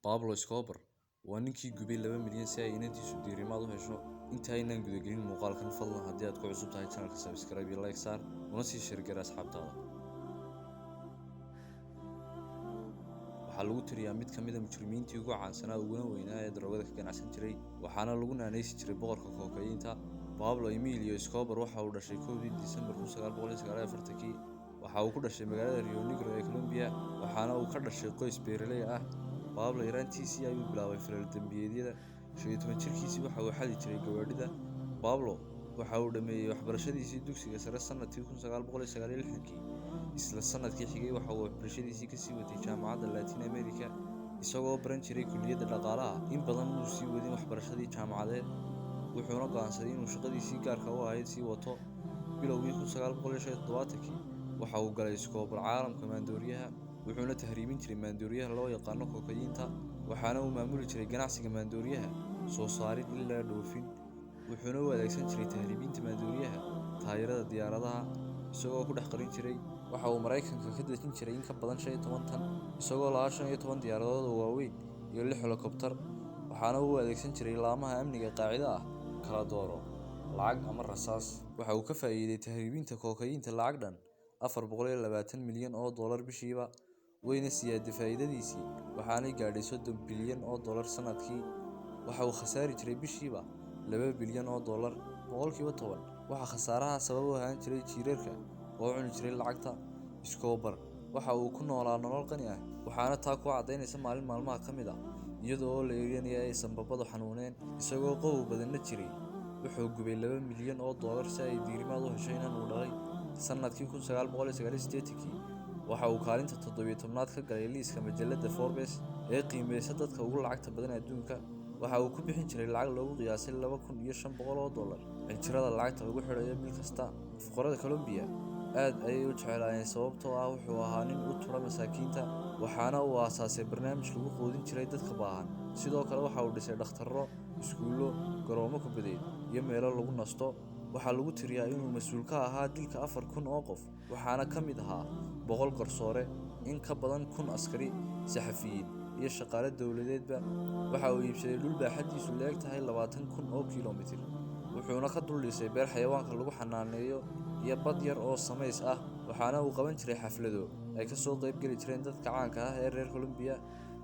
Pablo Escobar waa ninkii gubay 2 milyan si ay inantiisu diirimaad u hesho. Inta aynaan gudagelin muuqaalkan, fadlan haddii aad ku cusub tahay channelka subscribe iyo like saar, una sii share gar asxaabtaada. Waxaa lagu tiriyaa mid ka mid ah mujrimiintii ugu caansanaa uguna weynaa ee daroogada ka ganacsan jiray, waxaana lagu naanaysi jiray boqorka kokaynta. Pablo Emilio Escobar waxa uu dhashay 1 Disembar 1949. Waxa uu ku dhashay magaalada Rio Negro ee Colombia, waxaana uu ka dhashay qoys beeraley ah. Pablo yaraantiisii ayuu bilaabay falal dambiyeedyada. 15 jirkiisii waxa uu xadi jiray gawaadhida. Pablo waxa uu dhameeyay waxbarashadiisii dugsiga sare sanadkii 1969. Isla sanadkii xigay waxa uu waxbarashadiisii ka sii watay jaamacadda Latin America, isagoo baran jiray kulliyadda dhaqaalaha. In badan uu sii wadin waxbarashadii jaamacadeed, wuxuuna go'aansaday inuu shaqadiisii gaarka u ahayd sii wato. Bilowgii 1975 waxa uu galay Escobar caalamka maandooriyaha, wuxuuna tahriibin jiray maandooriyaha loo yaqaan kokaynta, waxaana uu maamuli jiray ganacsiga maandooriyaha, soo saarid ilaa dhoofin. Wuxuuna u adeegsan jiray tahriibinta maandooriyaha taayirada diyaaradaha, isagoo ku dhex qarin jiray. Waxa uu Mareykanka ka dejin jiray in ka badan 15 tan, isagoo lahaa 15 diyaaradood oo waaweyn iyo 6 helikobtar. Waxaana uu adeegsan jiray laamaha amniga qaacida ah kala dooro lacag ama rasaas. Waxa uu ka faa'iiday tahriibinta kokaynta lacag dhan $420 milyan bishiiba, wayna siyaadday faa'iidadiisii, waxaanay gaadhay $30 bilyan sanadkii. Waxa uu khasaari jiray bishiiba $2 bilyan. boqolkiiba 10 waxa khasaaraha sabab u ahaan jiray jiirarka oo cuni jiray lacagta. Escobar waxa uu ku noolaa nolol qani ah, waxaana taa ku cadaynaysa maalin maalmaha ka mid ah iyadoo oo la eeganaya ay sanbabadu xanuuneen, isagoo qabow badanna jiray. Wuxuu gubay $2 milyan si ay diirimaad u hesho inan uu dhalay. Sanadkii 1989 waxa uu kaalinta 17aad ka galay liiska majalladda Forbes ee qiimeysa dadka ugu lacagta badan adduunka. Waxa uu ku bixin jiray lacag loogu qiyaasay $2,500 cinjirada lacagta lagu xidhayo bil kasta. Fuqarada Colombia aad ayay u jeclaayeen sababtoo ah wuxuu ahaa nin u tura masaakiinta, waxaana uu aasaasay barnaamij lagu quudin jiray dadka baahan. Sidoo kale waxa uu dhisay dhakhtarro, iskuullo, garoomo kubadeed iyo meelo lagu nasto. Waxaa lagu tiriyaa inuu mas'uul ka ahaa dilka 4,000 oo qof, waxaana ka mid ahaa 100 garsoore, in ka badan 1,000 askari, saxafiyiin iyo shaqaale dowladeedba. Waxa uu iibsaday dhul baaxaddiisu le'eg tahay 20,000 kiiloomitir, wuxuuna ka dul dhisay beer xayawaanka lagu xanaaneeyo iyo bad yar oo samays ah. Waxaana uu qaban jiray xaflado ay ka soo qayb geli jireen dadka caanka ah ee reer Colombia.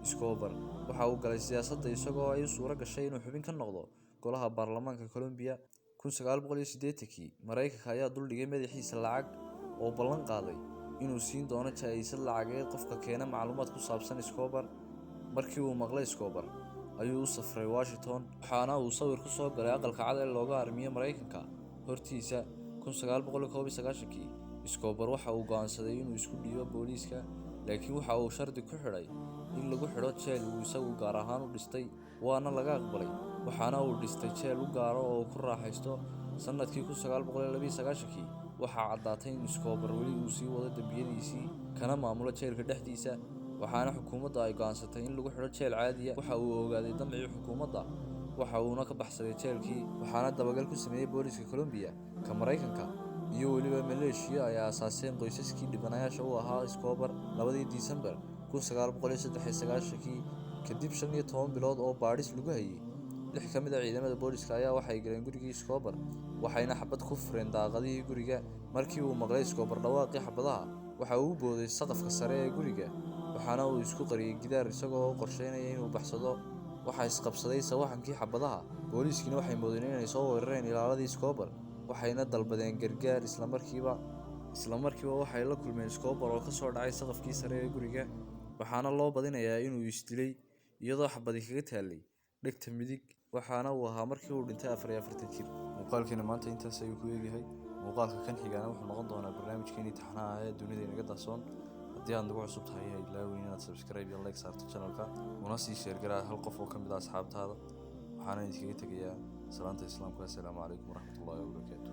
Escobar waxa uu galay siyaasadda isagoo ay u suura gashay inuu xubin ka noqdo golaha baarlamaanka Colombia. 1980 Mareykanka ayaa dul dhigay madaxiisa lacag oo ballan qaaday inuu siin doono jaaysad lacageed qofka keena macluumaad ku saabsan Escobar. Markii uu maqlay Escobar ayuu u safray Washington, waxaana uu sawir ku soo galay aqalka cad ee looga arrimiyo Mareykanka hortiisa. 1991 Escobar waxa uu go'aansaday inuu isku dhiibo booliiska, laakiin waxa uu shardi ku xidhay in lagu xidho jeel uu isagu gaar ahaan u dhistay, waana laga aqbalay. Waxaana uu dhistay jeel u gaar ah oo uu ku raaxaysto. Sanadkii 1992 waxaa caddaatay in Escobar weli uu sii wado dambiyadiisii, kana maamulo jeelka dhexdiisa, waxaana xukuumadda ay go'aansatay in lagu xidho jeel caadi ah. Waxa uu ogaaday damcii xukuumadda, waxa uuna ka baxsaday jeelkii, waxaana dabagal ku sameeyay booliiska Colombia, ka Mareykanka iyo weliba Maleeshiya ay aasaaseen qoysaskii dhibanayaasha u ahaa Escobar. 2 Disembar 1993 kadib 15 bilood oo baadhis lagu hayay, 6 ka mid ah ciidamada booliiska ayaa waxay galeen gurigii Escobar, waxayna xabad ku fureen daaqadihii guriga. Markii uu maqlay Escobar dhawaaqii xabadaha, waxa uu u booday saqafka sare ee guriga, waxaana uu isku qariyay gidaar isagoo qorsheynaya inuu baxsado. Waxa isqabsaday sawaxankii xabadaha, booliiskina waxay moodeen inay soo weerareen ilaaladii Escobar, waxayna dalbadeen gargaar. Isla markiiba waxay la kulmeen Escobar oo ka soo dhacay saqafkii sare ee guriga, waxaana loo badinayaa inuu isdilay iyadoo xabadi kaga taallay dhegta midig, waxaana uu ahaa markii uu dhintay 44 jir. Muuqaalkeena maanta intaas ayuu ku eegyahay. Muuqaalka kan xigana wuxuu noqon doonaa barnaamijkeenii taxanaha ah ee dunida inaga daasoon. haddii aad nagu cusub tahay ha ilaawin inaad subscribe iyo like saarto channelka, una sii share garaa hal qof oo ka mid ah asxaabtaada. waxaana idinkaga tegayaa salaanta islaamka. Assalaamu calaykum waraxmatullaahi wabarakaatuh.